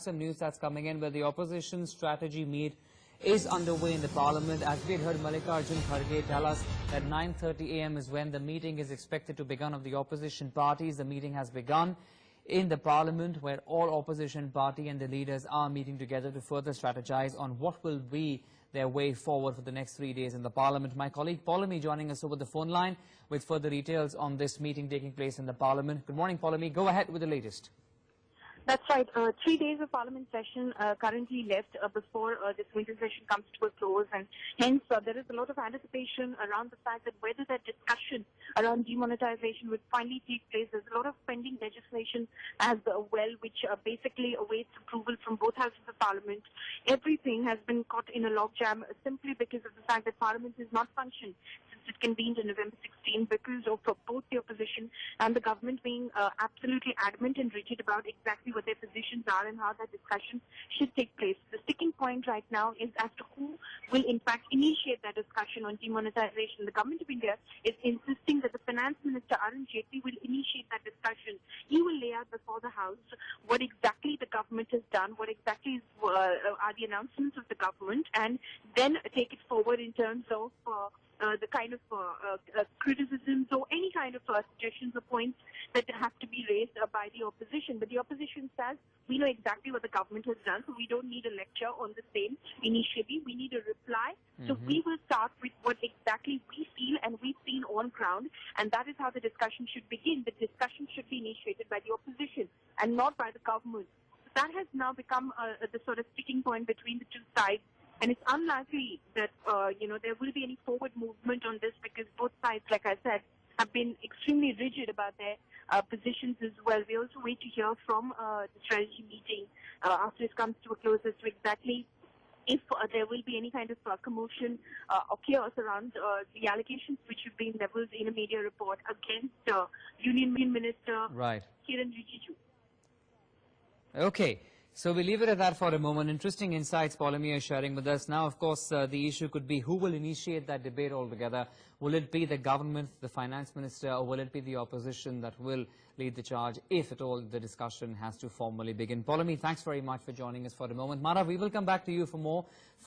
some news that's coming in where the opposition strategy meet is underway in the parliament. As we had heard Mallikarjun Kharge tell us that 9:30 a.m. is when the meeting is expected to begin of the opposition parties. The meeting has begun in the parliament where all opposition party and the leaders are meeting together to further strategize on what will be their way forward for the next 3 days in the parliament. My colleague Polemy joining us over the phone line with further details on this meeting taking place in the parliament. Good morning, Polemy. Go ahead with the latest. That's right. 3 days of parliament session currently left before this winter session comes to a close, and hence there is a lot of anticipation around the fact that whether that discussion around demonetisation would finally take place. There's a lot of pending legislation as well, which basically awaits approval from both houses of parliament. Everything has been caught in a logjam simply because of the fact that parliament is not functioned since it convened on November 16 because of both the opposition and the government being absolutely adamant and rigid about exactly what their positions are and how that discussion should take place. The sticking point right now is as to who will in fact initiate that discussion on demonetisation. The government of India is insisting that the Finance Minister Arun Jaitley will initiate that discussion. He will lay out before the House what exactly the government has done, what exactly are the announcements of the government, and then take it forward in terms of the kind of criticisms or any kind of suggestions or points that have to be raised by the opposition. But the opposition says, we know exactly what the government has done, so we don't need a lecture on the same initially. We need a reply. So we will start with what exactly we feel and we've seen on ground, and that is how the discussion should begin. The discussion should be initiated by the opposition and not by the government. So that has now become the sort of sticking point between the two sides. And it's unlikely that, there will be any forward movement on this because both sides, like I said, have been extremely rigid about their positions as well. We also wait to hear from the strategy meeting after it comes to a close as to exactly if there will be any kind of commotion or chaos around the allegations which have been leveled in a media report against Union Minister Kiran Rijiju. Okay. So we leave it at that for a moment. Interesting insights Polemy is sharing with us. Now, of course, the issue could be who will initiate that debate altogether. Will it be the government, the finance minister, or will it be the opposition that will lead the charge if at all the discussion has to formally begin? Polemy, thanks very much for joining us for a moment. Mara, we will come back to you for more.